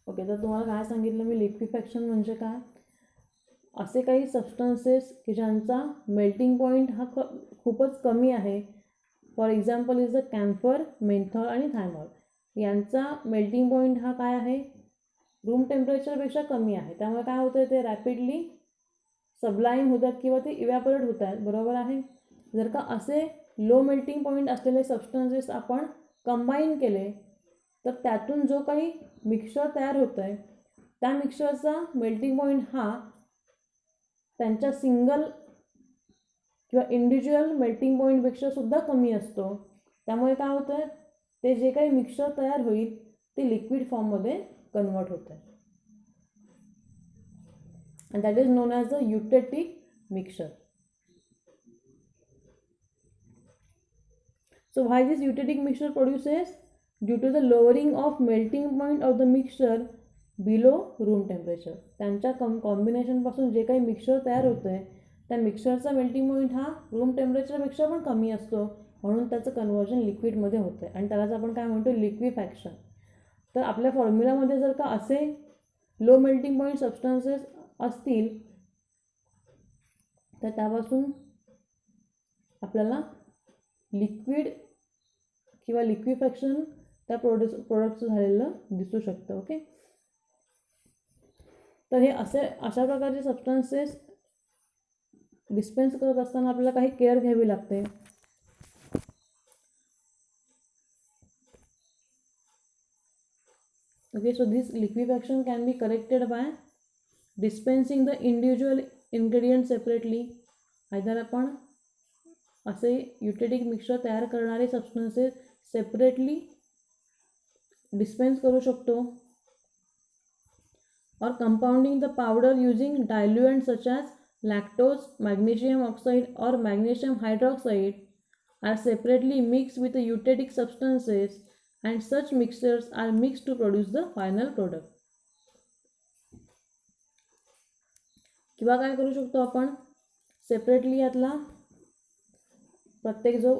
Okay, तर तुम्हाला काय सांगितलं मी, लिक्विफॅक्शन म्हणजे काय, असे काही substances की ज्यांचा मेल्टिंग पॉईंट हा खूपच कमी आहे. For example is the camphor, menthol आणि थायमॉल. यांचा मेल्टिंग पॉईंट हा काय आहे, रूम टेम्परेचरपेक्षा कमी आहे. त्यामुळे काय होतं, ते रॅपिडली सबलाईम होतात किंवा ते इव्हॅपोरेट होत आहेत. बरोबर आहे. जर का असे लो मेल्टिंग पॉईंट असलेले सबस्टन्सेस आपण कंबाईन केले तर त्यातून जो काही मिक्सचर तयार होतं आहे त्या मिक्सचरचा मेल्टिंग पॉईंट हा त्यांच्या सिंगल किंवा इंडिव्हिज्युअल मेल्टिंग पॉईंटपेक्षा सुद्धा कमी असतो. त्यामुळे काय होतं आहे, ते जे काही मिक्सचर तयार होईल ते लिक्विड फॉर्ममध्ये कन्वर्ट होतं आहे. and that is known as the eutectic mixture. So why this eutectic mixture produces? Due to the lowering of melting point of the mixture below room temperature. त्यांच्या कॉम्बिनेशनपासून जे काही मिक्सचर तयार होतं आहे त्या मिक्सचरचा मेल्टिंग पॉईंट हा room टेम्परेचरपेक्षा पण कमी असतो, म्हणून त्याचं कन्वर्जन लिक्विडमध्ये होतं आहे आणि त्यालाच आपण काय म्हणतो, लिक्विफॅक्शन. तर आपल्या फॉर्म्युलामध्ये जर का असे लो मेल्टिंग पॉईंट सबस्टन्सेस असतील तर त्यापासून आपल्याला लिक्विड किंवा लिक्विफॅक्शन त्या प्रोडक्टचं झालेलं दिसू शकतं. ओके, तर हे अशा प्रकारचे सबस्टन्सेस डिस्पेन्स करत असताना आपल्याला काही केअर घ्यावी लागते. Okay, so this liquefaction can be corrected by dispensing the individual ingredient separately. Either आपण असे युटेटिक मिक्सचर तयार करणारे सबस्टन्सेस सेपरेटली डिस्पेन्स करू शकतो, or compounding the powder using diluents such as lactose, magnesium oxide or magnesium hydroxide are separately mixed with the eutectic substances and such mixtures are mixed to produce the final product. किंवा काय करू शकतो आपण, separately यातला प्रत्येक जो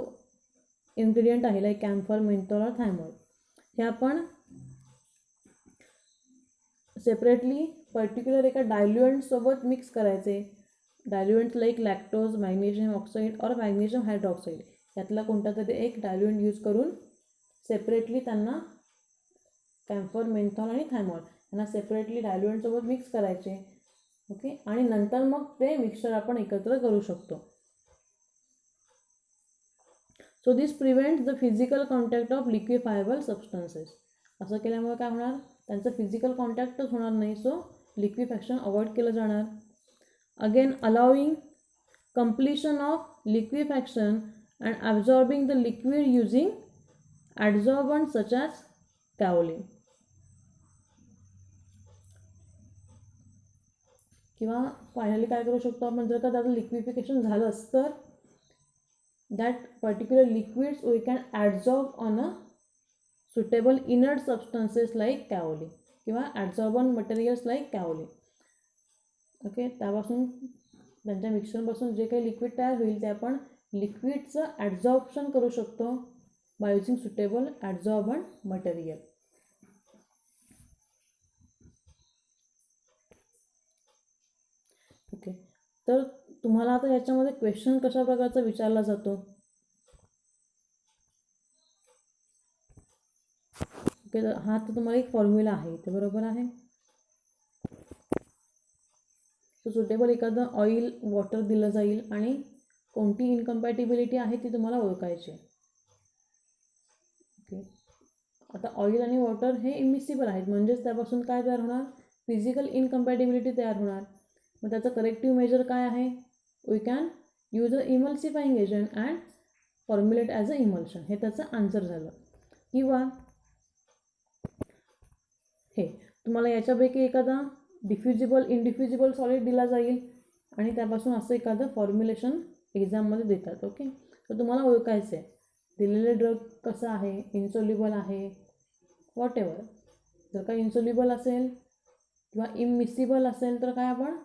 ingredient आहे like camphor, menthol और थायमॉल हे आपण सेपरेटली पर्टिक्युलर एका डायल्युएंटसोबत मिक्स करायचे. Diluents like lactose, magnesium oxide or magnesium hydroxide यातला कोणता तरी एक डायल्युएंट यूज करून सेपरेटली त्यांना कॅम्फर, मेन्थॉल आणि थायमॉल यांना सेपरेटली डायल्युएंटसोबत मिक्स करायचे. ओके, आणि नंतर मग ते मिक्सचर आपण एकत्र करू शकतो. So this prevents the physical contact of liquefiable substances. असं केल्यामुळे काय होणार, त्यांचं फिजिकल कॉन्टॅक्टच होणार नाही. सो लिक्विफॅक्शन अवॉइड केलं जाणार. Again allowing completion of liquefaction and absorbing the liquid using adsorbents such as kaolin. किंवा फायनली काय करू शकतो आपण, जर का त्याचं लिक्विफिकेशन झालंच तर that particular liquids we can adsorb on a suitable inert substances like kaolin किंवा adsorbent materials like kaolin. Okay, त्यापासून त्यांच्या मिक्सरपासून जे काही लिक्विड तयार होईल ते आपण लिक्विडचं ॲड्झॉर्प्शन करू शकतो by using suitable adsorbent material. Okay, तर तुम्हाला आता याच्यामध्ये क्वेश्चन कशा प्रकारचा विचारला जातो. ओके, तर हा तर तुम्हाला एक फॉर्म्युला आहे इथे, बरोबर आहे. तर सुटेबल एखादं ऑइल वॉटर दिलं जाईल आणि कोणती इनकम्पॅटिबिलिटी आहे ती तुम्हाला ओळखायची आहे. ओके, आता ऑइल आणि वॉटर हे इमिसिबल आहेत, म्हणजेच त्यापासून काय तयार होणार, फिजिकल इनकम्पॅटिबिलिटी तयार होणार. मग त्याचं करेक्टिव्ह मेजर काय आहे, we can use a emulsifying agent and formulate as a emulsion. हे त्याचं आन्सर झालं. किंवा हे तुम्हाला याच्यापैकी एखादा डिफ्युजिबल इनडिफ्युजिबल सॉलिड दिला जाईल आणि त्यापासून असं एखादं फॉर्म्युलेशन एक्झाममध्ये देतात. ओके, तर तुम्हाला ओळखायचं आहे दिलेले ड्रग कसं आहे, इन्सोल्युबल आहे, वॉट एव्हर. जर का इन्सोल्युबल असेल किंवा इममिसिबल असेल तर काय आपण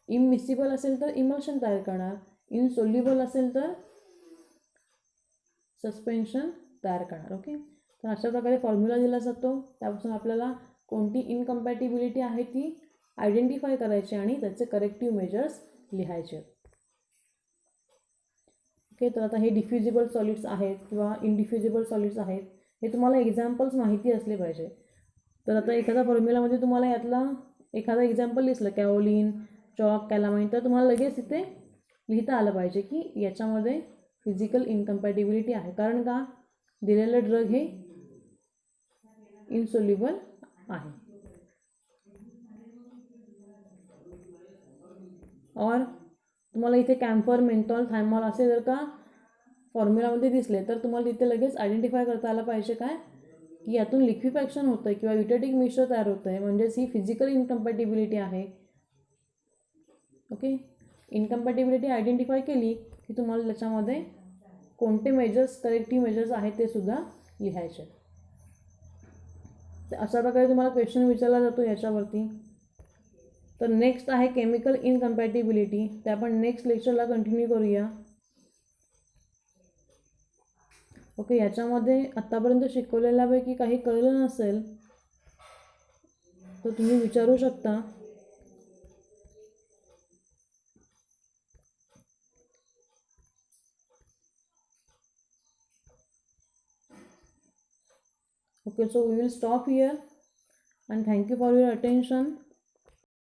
इममिसिबल असेल तर इमल्शन तयार करणार, इनसोल्युबल असेल तर सस्पेन्शन तयार करणार. ओके, तर अशा प्रकारे फॉर्म्युला दिला जातो. त्यापासून आपल्याला कोणती इनकम्पॅटिबिलिटी आहे ती आयडेंटिफाय करायची आणि त्याचे करेक्टिव्ह मेजर्स लिहायचे. ओके, तर आता हे डिफ्युजिबल सॉलिड्स आहेत किंवा इनडिफ्युजिबल सॉलिड्स आहेत, हे तुम्हाला एक्झाम्पल्स माहिती असले पाहिजे. तर आता एखाद्या फॉर्म्युलामध्ये तुम्हाला यातला एखादा एक्झाम्पल दिसलं कॅओलिन, चॉक, कॅलामाइन, तर तुम्हाला लगेच इथे लिहिता आलं पाहिजे की याच्यामध्ये फिजिकल इनकम्पॅटिबिलिटी आहे. कारण का, दिलेलं ड्रग हे इनसोल्युबल आहे. और तुम्हाला इथे कॅम्फर, मेंथॉल, थायमॉल असे जर का फॉर्म्युलामध्ये दिसले तर तुम्हाला तिथे लगेच आयडेंटिफाय करता आलं पाहिजे काय की यातून लिक्विफॅक्शन होतं आहे किंवा युटेटिक मिक्सचर तयार होतं आहे, म्हणजेच ही फिजिकल इनकम्पॅटिबिलिटी आहे. ओके, इनकम्पॅटिबिलिटी आयडेंटिफाय केली की तुम्हाला त्याच्यामध्ये कोणते मेजर्स करेक्टिव्ह मेजर्स आहेत ते सुद्धा लिहायचे. तर अशा प्रकारे तुम्हाला क्वेश्चन विचारला जातो याच्यावरती. तर नेक्स्ट आहे केमिकल इनकम्पॅटिबिलिटी, ते आपण नेक्स्ट लेक्चरला कंटिन्यू करूया. ओके, याच्यामध्ये आत्तापर्यंत शिकवलेल्यापैकी काही कळलं नसेल तर तुम्ही विचारू शकता. Okay, so we will stop here and thank you for your attention.